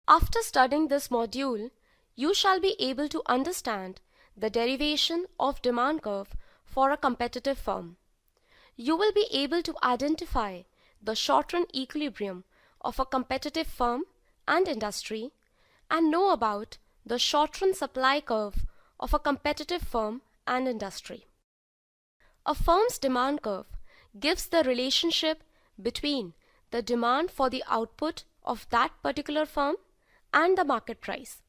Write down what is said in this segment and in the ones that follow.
After studying this module, you shall be able to understand the derivation of demand curve for a competitive firm. You will be able to identify the short-run equilibrium of a competitive firm and industry and know about the short-run supply curve of a competitive firm and industry. A firm's demand curve gives the relationship between the demand for the output of that particular firm and the market price.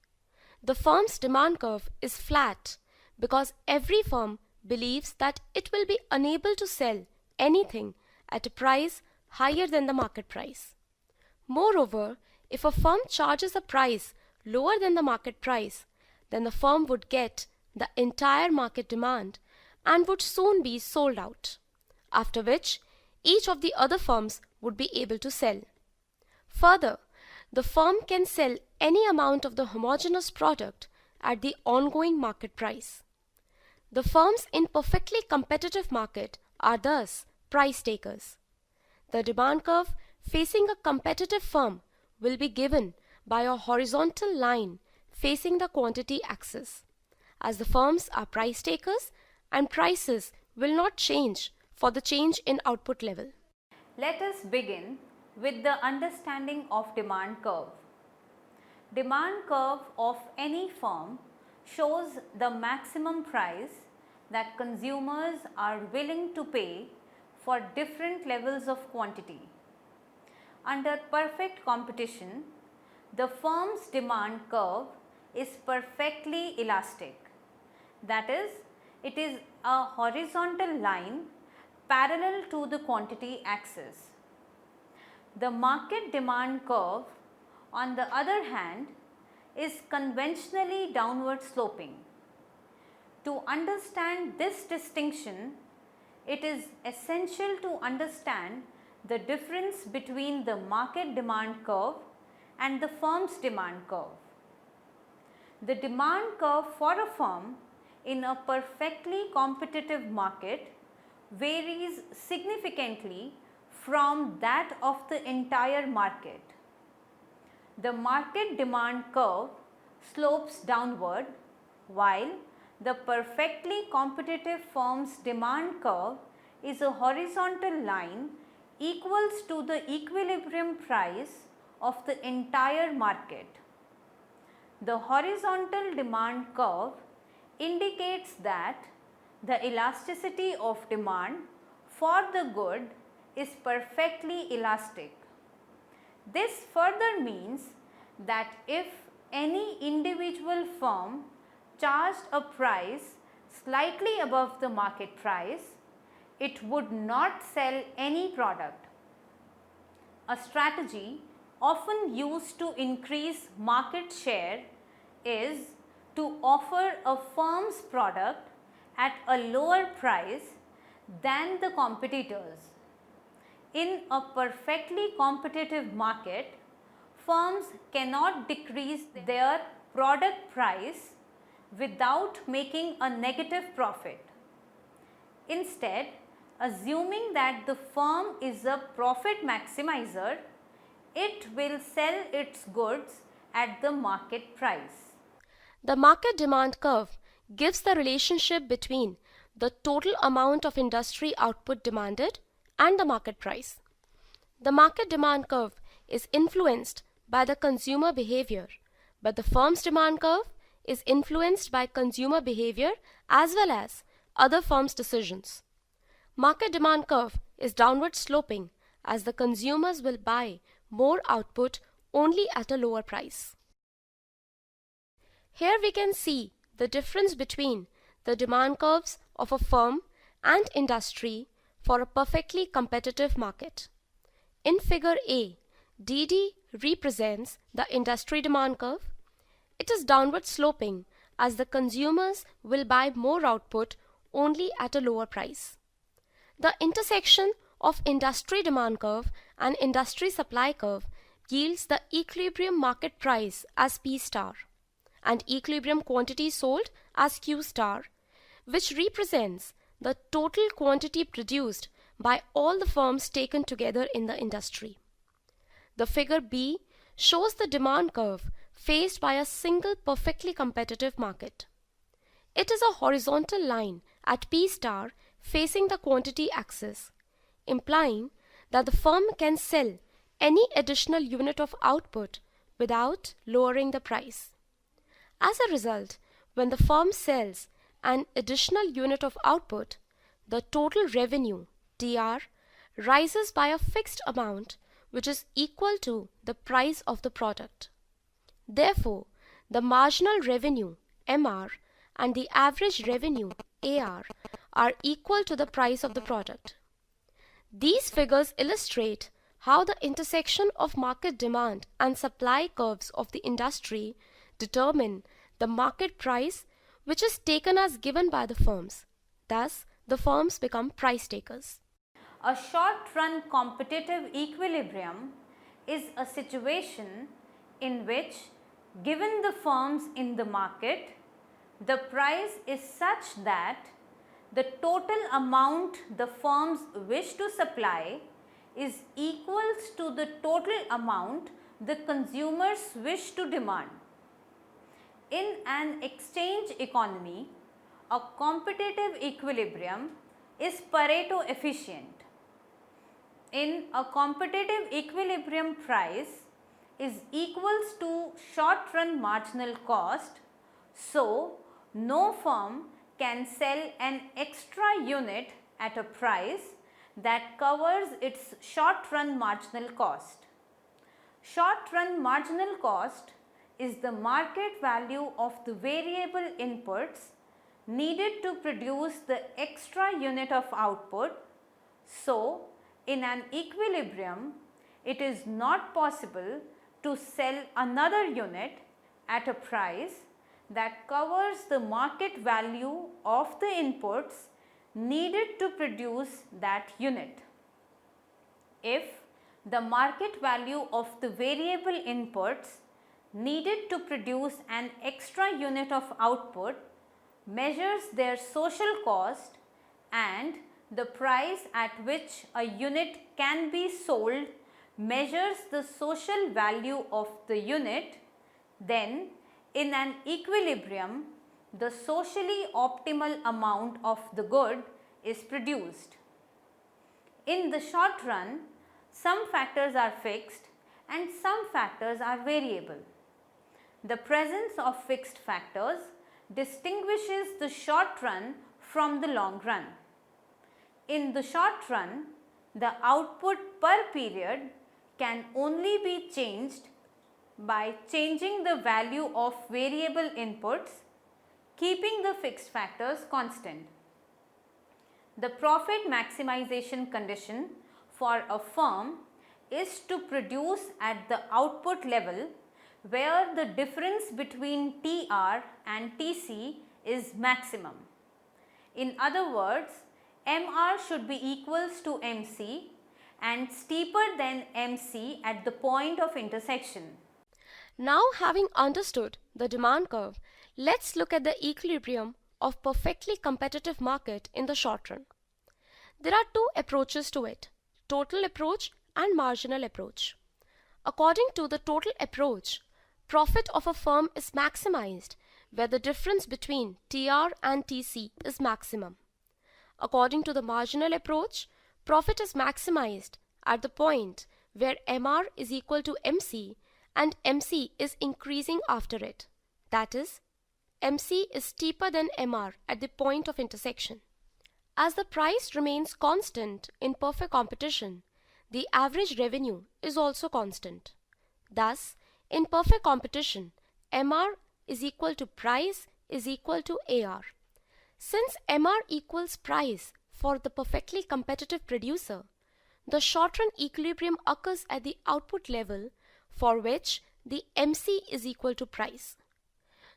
The firm's demand curve is flat because every firm believes that it will be unable to sell anything at a price higher than the market price. Moreover, if a firm charges a price lower than the market price, then the firm would get the entire market demand and would soon be sold out, after which each of the other firms would be able to sell. Further, the firm can sell any amount of the homogeneous product at the ongoing market price. The firms in perfectly competitive market are thus price takers. The demand curve facing a competitive firm will be given by a horizontal line facing the quantity axis, as the firms are price takers and prices will not change for the change in output level. Let us begin with the understanding of demand curve. Demand curve of any firm shows the maximum price that consumers are willing to pay for different levels of quantity. Under perfect competition, the firm's demand curve is perfectly elastic. That is, it is a horizontal line parallel to the quantity axis. The market demand curve, on the other hand, is conventionally downward sloping. To understand this distinction, it is essential to understand the difference between the market demand curve and the firm's demand curve. The demand curve for a firm in a perfectly competitive market varies significantly from that of the entire market. The market demand curve slopes downward, while the perfectly competitive firm's demand curve is a horizontal line equals to the equilibrium price of the entire market. The horizontal demand curve indicates that the elasticity of demand for the good is perfectly elastic. This further means that if any individual firm charged a price slightly above the market price, it would not sell any product. A strategy often used to increase market share is to offer a firm's product at a lower price than the competitors. In a perfectly competitive market, firms cannot decrease their product price without making a negative profit. Instead, assuming that the firm is a profit maximizer, it will sell its goods at the market price. The market demand curve gives the relationship between the total amount of industry output demanded and the market price. The market demand curve is influenced by the consumer behavior, but the firm's demand curve is influenced by consumer behavior as well as other firms' decisions. Market demand curve is downward sloping as the consumers will buy more output only at a lower price. Here we can see the difference between the demand curves of a firm and industry for a perfectly competitive market. In figure A, DD represents the industry demand curve. It is downward sloping as the consumers will buy more output only at a lower price. The intersection of industry demand curve and industry supply curve yields the equilibrium market price as P star and equilibrium quantity sold as Q star, which represents the total quantity produced by all the firms taken together in the industry. The figure B shows the demand curve faced by a single perfectly competitive market. It is a horizontal line at P star facing the quantity axis, implying that the firm can sell any additional unit of output without lowering the price. As a result, when the firm sells an additional unit of output, the total revenue TR rises by a fixed amount which is equal to the price of the product. Therefore, the marginal revenue MR and the average revenue AR are equal to the price of the product. These figures illustrate how the intersection of market demand and supply curves of the industry determine the market price, which is taken as given by the firms. Thus, the firms become price takers. A short-run competitive equilibrium is a situation in which, given the firms in the market, the price is such that the total amount the firms wish to supply is equals to the total amount the consumers wish to demand. In an exchange economy, a competitive equilibrium is Pareto efficient. In a competitive equilibrium, price is equals to short-run marginal cost, so no firm can sell an extra unit at a price that covers its short-run marginal cost. Short-run marginal cost is the market value of the variable inputs needed to produce the extra unit of output. So, in an equilibrium, it is not possible to sell another unit at a price that covers the market value of the inputs needed to produce that unit. If the market value of the variable inputs needed to produce an extra unit of output measures their social cost and the price at which a unit can be sold measures the social value of the unit, then in an equilibrium, the socially optimal amount of the good is produced. In the short run, some factors are fixed and some factors are variable. The presence of fixed factors distinguishes the short run from the long run. In the short run, the output per period can only be changed by changing the value of variable inputs, keeping the fixed factors constant. The profit maximization condition for a firm is to produce at the output level where the difference between TR and TC is maximum. In other words, MR should be equals to MC and steeper than MC at the point of intersection. Now, having understood the demand curve, let's look at the equilibrium of perfectly competitive market in the short run. There are two approaches to it, total approach and marginal approach. According to the total approach, profit of a firm is maximized where the difference between TR and TC is maximum. According to the marginal approach, profit is maximized at the point where MR is equal to MC and MC is increasing after it. That is, MC is steeper than MR at the point of intersection. As the price remains constant in perfect competition, the average revenue is also constant. Thus, in perfect competition, MR is equal to price is equal to AR. Since MR equals price for the perfectly competitive producer, the short-run equilibrium occurs at the output level for which the MC is equal to price.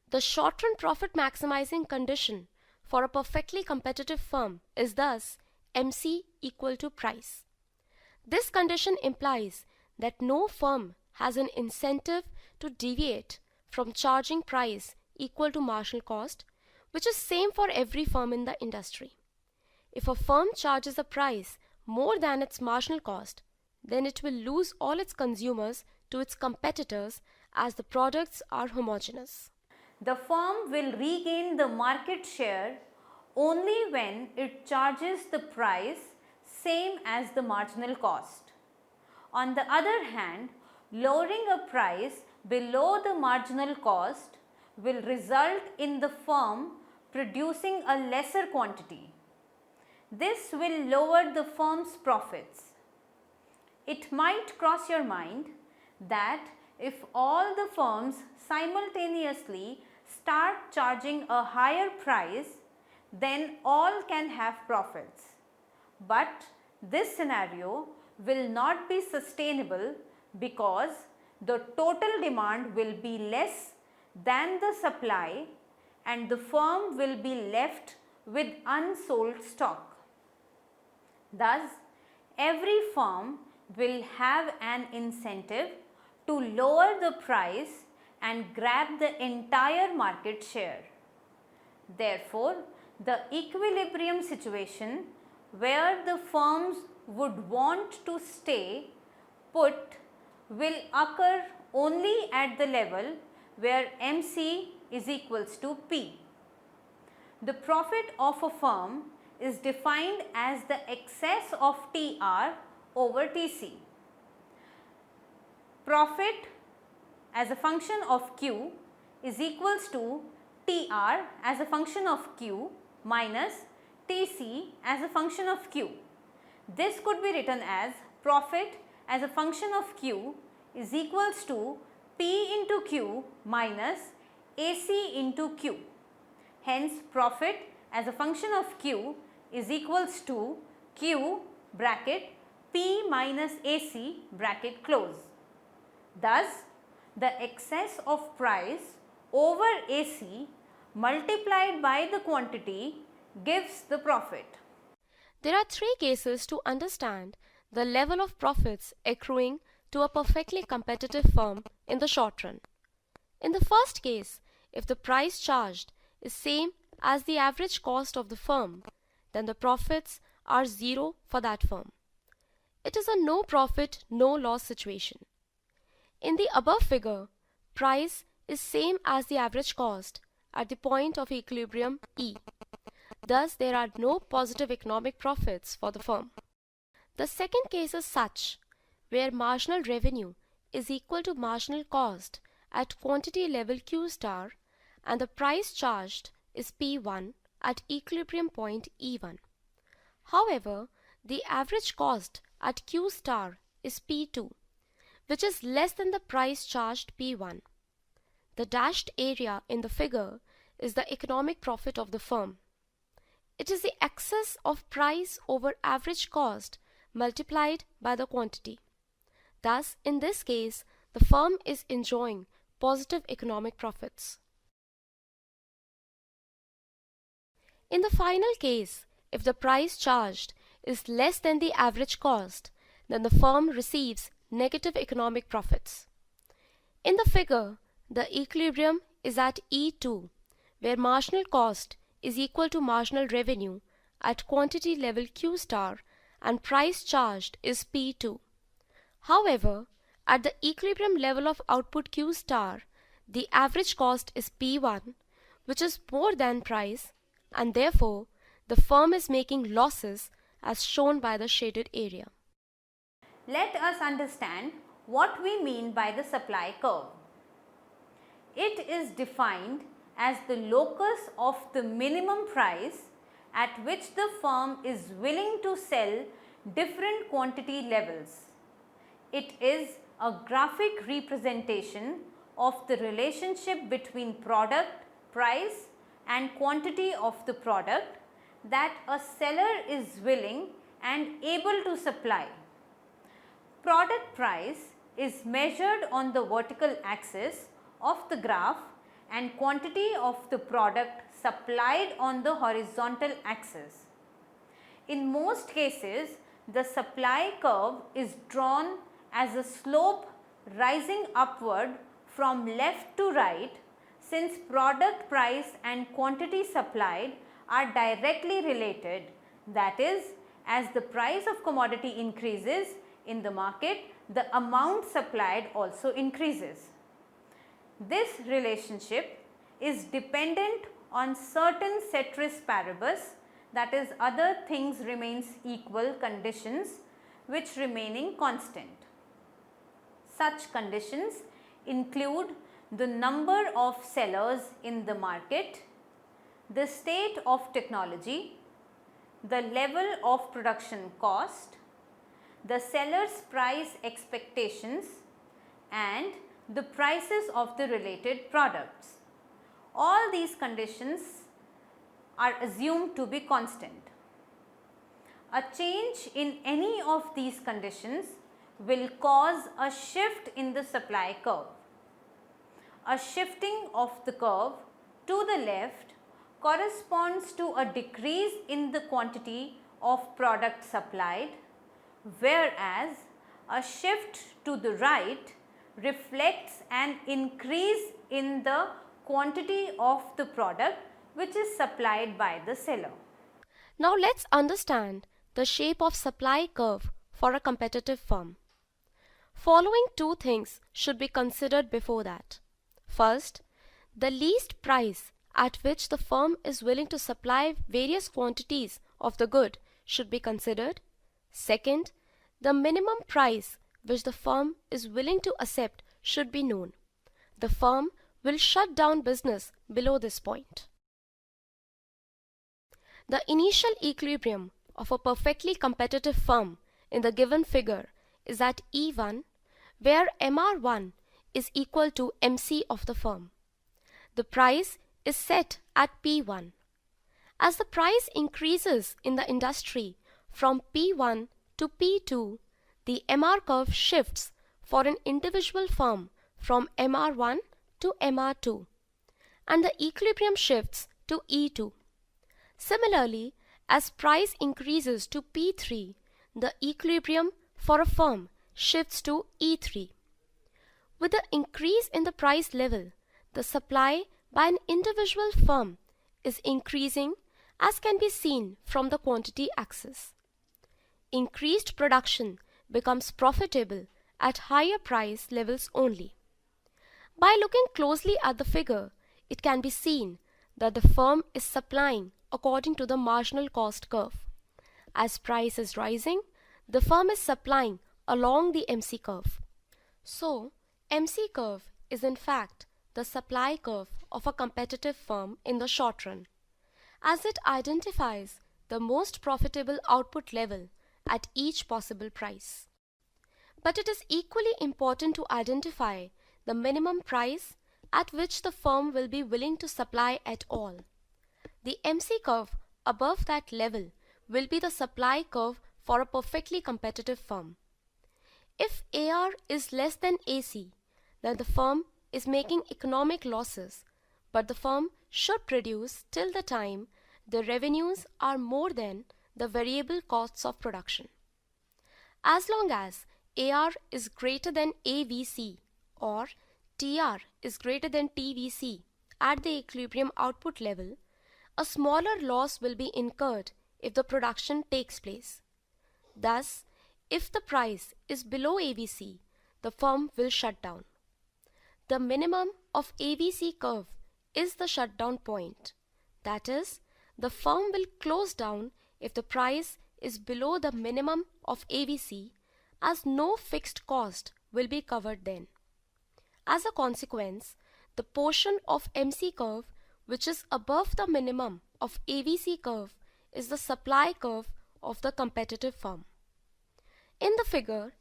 The short-run profit maximizing condition for a perfectly competitive firm is thus MC equal to price. This condition implies that no firm has an incentive to deviate from charging price equal to marginal cost, which is same for every firm in the industry. If a firm charges a price more than its marginal cost, then it will lose all its consumers to its competitors as the products are homogeneous. The firm will regain the market share only when it charges the price same as the marginal cost. On the other hand, lowering a price below the marginal cost will result in the firm producing a lesser quantity. This will lower the firm's profits. It might cross your mind that if all the firms simultaneously start charging a higher price, then all can have profits. But this scenario will not be sustainable because the total demand will be less than the supply and the firm will be left with unsold stock. Thus, every firm will have an incentive to lower the price and grab the entire market share. Therefore, the equilibrium situation where the firms would want to stay put will occur only at the level where MC is equals to P. The profit of a firm is defined as the excess of TR over TC. Profit as a function of Q is equals to TR as a function of Q minus TC as a function of Q. This could be written as profit as a function of Q is equals to P into Q minus AC into Q. Hence, profit as a function of Q is equals to Q bracket P minus AC bracket close. Thus, the excess of price over AC multiplied by the quantity gives the profit. There are three cases to understand the level of profits accruing to a perfectly competitive firm in the short run. In the first case, if the price charged is same as the average cost of the firm, then the profits are zero for that firm. It is a no profit, no loss situation. In the above figure, price is same as the average cost at the point of equilibrium E. Thus, there are no positive economic profits for the firm. The second case is such, where marginal revenue is equal to marginal cost at quantity level Q star and the price charged is P1 at equilibrium point E1. However, the average cost at Q star is P2, which is less than the price charged P1. The dashed area in the figure is the economic profit of the firm. It is the excess of price over average cost multiplied by the quantity. Thus, in this case, the firm is enjoying positive economic profits. In the final case, if the price charged is less than the average cost, then the firm receives negative economic profits. In the figure, the equilibrium is at E2, where marginal cost is equal to marginal revenue at quantity level Q star and price charged is P2. However, at the equilibrium level of output Q star, the average cost is P1, which is more than price, and therefore the firm is making losses as shown by the shaded area. Let us understand what we mean by the supply curve. It is defined as the locus of the minimum price at which the firm is willing to sell different quantity levels. It is a graphic representation of the relationship between product, price and quantity of the product that a seller is willing and able to supply. Product price is measured on the vertical axis of the graph and quantity of the product supplied on the horizontal axis. In most cases, the supply curve is drawn as a slope rising upward from left to right, since product price and quantity supplied are directly related. That is, as the price of commodity increases in the market, the amount supplied also increases. This relationship is dependent on certain ceteris paribus, that is, other things remains equal conditions which remaining constant. Such conditions include the number of sellers in the market, the state of technology, the level of production cost, the seller's price expectations, and the prices of the related products. All these conditions are assumed to be constant. A change in any of these conditions will cause a shift in the supply curve. A shifting of the curve to the left corresponds to a decrease in the quantity of product supplied, whereas a shift to the right reflects an increase in the quantity of the product which is supplied by the seller. Now let's understand the shape of supply curve for a competitive firm. Following two things should be considered before that. First, the least price at which the firm is willing to supply various quantities of the good should be considered. Second, the minimum price which the firm is willing to accept should be known. The firm will shut down business below this point. The initial equilibrium of a perfectly competitive firm in the given figure is at E1, where MR1 is equal to MC of the firm. The price is set at P1. As the price increases in the industry from P1 to P2, the MR curve shifts for an individual firm from MR1 to MR2, and the equilibrium shifts to E2. Similarly, as price increases to P3, the equilibrium for a firm shifts to E3. With the increase in the price level, the supply by an individual firm is increasing, as can be seen from the quantity axis. Increased production becomes profitable at higher price levels only. By looking closely at the figure, it can be seen that the firm is supplying according to the marginal cost curve. As price is rising, the firm is supplying along the MC curve. So, MC curve is in fact the supply curve of a competitive firm in the short run, as it identifies the most profitable output level at each possible price. But it is equally important to identify the minimum price at which the firm will be willing to supply at all. The MC curve above that level will be the supply curve for a perfectly competitive firm. If AR is less than AC, then the firm is making economic losses, but the firm should produce till the time the revenues are more than the variable costs of production. As long as AR is greater than AVC or TR is greater than TVC at the equilibrium output level, a smaller loss will be incurred if the production takes place. Thus, if the price is below AVC, the firm will shut down. The minimum of AVC curve is the shutdown point. That is, the firm will close down if the price is below the minimum of AVC, as no fixed cost will be covered then. As a consequence, the portion of MC curve which is above the minimum of AVC curve is the supply curve of the competitive firm. In the figure,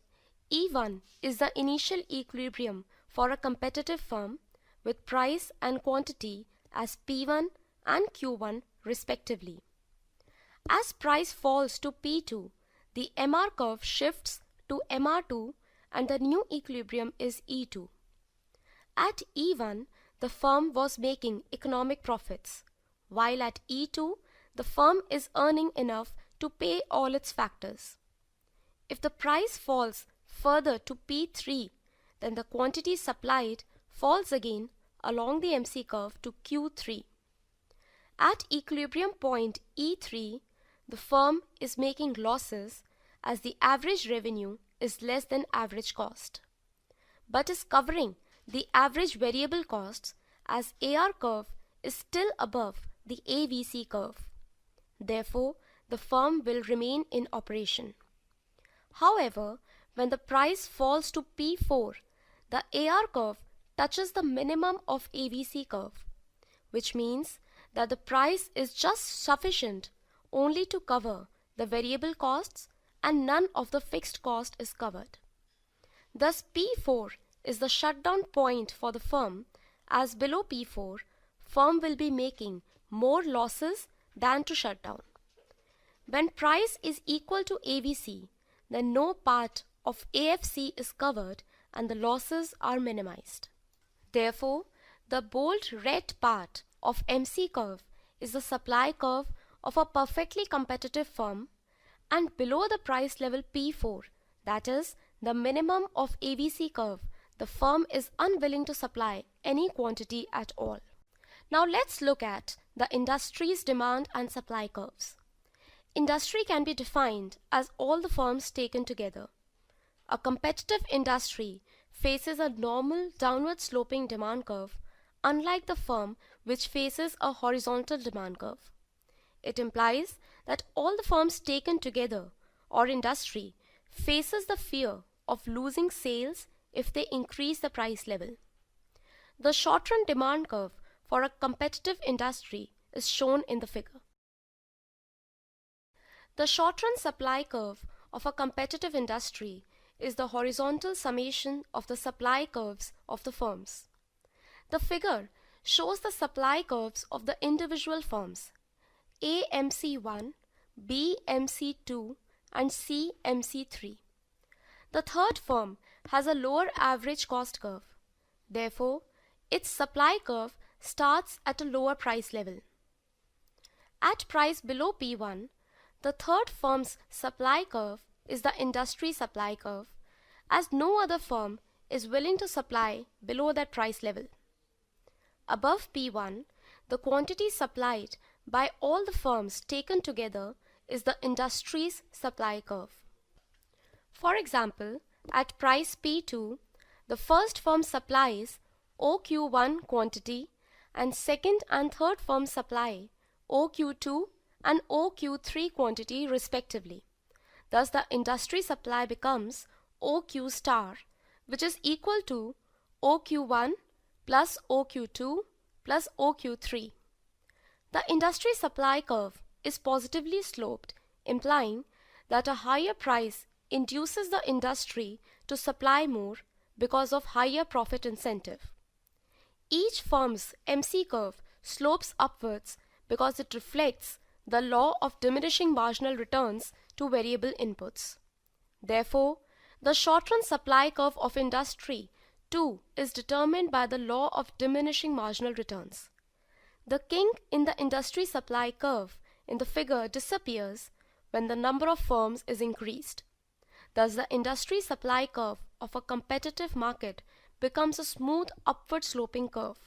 E1 is the initial equilibrium for a competitive firm with price and quantity as P1 and Q1 respectively. As price falls to P2, the MR curve shifts to MR2 and the new equilibrium is E2. At E1, the firm was making economic profits, while at E2, the firm is earning enough to pay all its factors. If the price falls further to P3, then the quantity supplied falls again along the MC curve to Q3. At equilibrium point E3, the firm is making losses as the average revenue is less than average cost, but is covering the average variable costs as AR curve is still above the AVC curve. Therefore, the firm will remain in operation. However, when the price falls to P4, the AR curve touches the minimum of AVC curve, which means that the price is just sufficient only to cover the variable costs and none of the fixed cost is covered. Thus, P4 is the shutdown point for the firm, as below P4, firm will be making more losses than to shut down. When price is equal to AVC, then no part of AFC is covered and the losses are minimized. Therefore, the bold red part of MC curve is the supply curve of a perfectly competitive firm, and below the price level P4, that is the minimum of AVC curve, the firm is unwilling to supply any quantity at all. Now let's look at the industry's demand and supply curves. Industry can be defined as all the firms taken together. A competitive industry faces a normal downward sloping demand curve, unlike the firm which faces a horizontal demand curve. It implies that all the firms taken together, or industry, faces the fear of losing sales if they increase the price level. The short-run demand curve for a competitive industry is shown in the figure. The short-run supply curve of a competitive industry is the horizontal summation of the supply curves of the firms. The figure shows the supply curves of the individual firms AMC1, BMC2 and CMC3. The third firm has a lower average cost curve. Therefore, its supply curve starts at a lower price level. At price below P1, the third firm's supply curve is the industry supply curve, as no other firm is willing to supply below that price level. Above P1, the quantity supplied by all the firms taken together is the industry's supply curve. For example, at price P2, the first firm supplies OQ1 quantity and second and third firm supply OQ2 and OQ3 quantity respectively. Thus, the industry supply becomes OQ star, which is equal to OQ1 plus OQ2 plus OQ3. The industry supply curve is positively sloped, implying that a higher price induces the industry to supply more because of higher profit incentive. Each firm's MC curve slopes upwards because it reflects the law of diminishing marginal returns to variable inputs. Therefore, the short-run supply curve of industry too is determined by the law of diminishing marginal returns. The kink in the industry supply curve in the figure disappears when the number of firms is increased. Thus, the industry supply curve of a competitive market becomes a smooth upward sloping curve.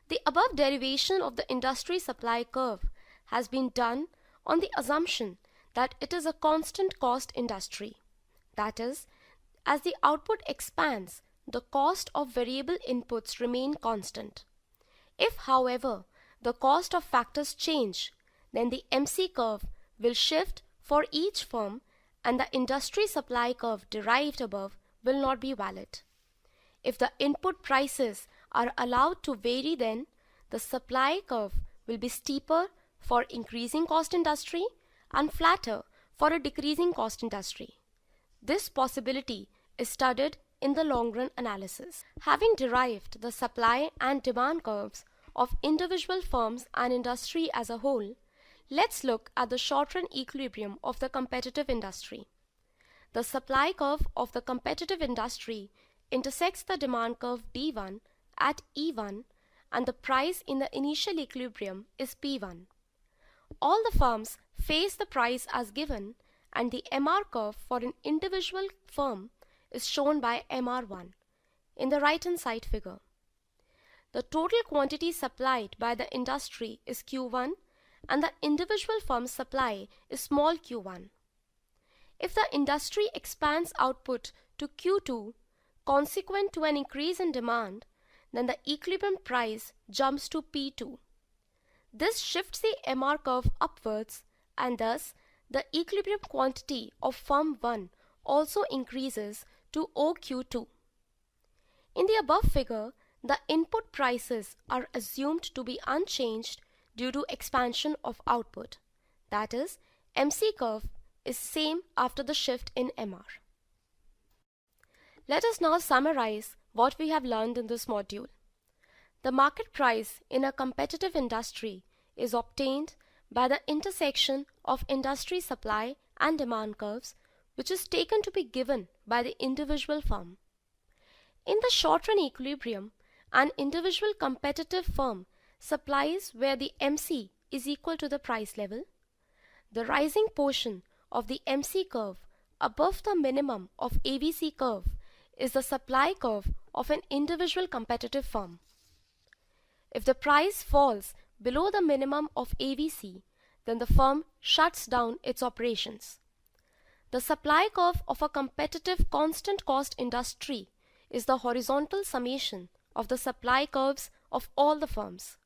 The above derivation of the industry supply curve has been done on the assumption that it is a constant cost industry. That is, as the output expands, the cost of variable inputs remain constant. If, however, the cost of factors change, then the MC curve will shift for each firm and the industry supply curve derived above will not be valid. If the input prices are allowed to vary, then the supply curve will be steeper for increasing cost industry and flatter for a decreasing cost industry. This possibility is studied in the long run analysis. Having derived the supply and demand curves of individual firms and industry as a whole, let's look at the short-run equilibrium of the competitive industry. The supply curve of the competitive industry intersects the demand curve D1 at E1 and the price in the initial equilibrium is P1. All the firms face the price as given and the MR curve for an individual firm is shown by MR1 in the right-hand side figure. The total quantity supplied by the industry is Q1 and the individual firm's supply is small q1. If the industry expands output to Q2 consequent to an increase in demand, then the equilibrium price jumps to P2. This shifts the MR curve upwards, and thus the equilibrium quantity of firm 1 also increases to OQ2. In the above figure, the input prices are assumed to be unchanged due to expansion of output. That is, MC curve is same after the shift in MR. Let us now summarize what we have learned in this module. The market price in a competitive industry is obtained by the intersection of industry supply and demand curves, which is taken to be given by the individual firm. In the short-run equilibrium, an individual competitive firm supplies where the MC is equal to the price level. The rising portion of the MC curve above the minimum of AVC curve is the supply curve of an individual competitive firm. If the price falls below the minimum of AVC, then the firm shuts down its operations. The supply curve of a competitive constant cost industry is the horizontal summation of the supply curves of all the firms.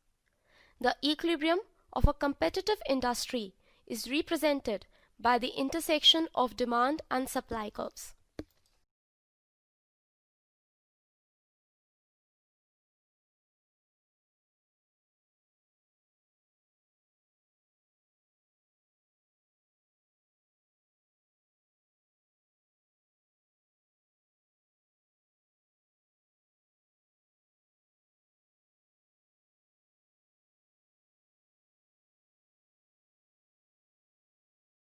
The equilibrium of a competitive industry is represented by the intersection of demand and supply curves.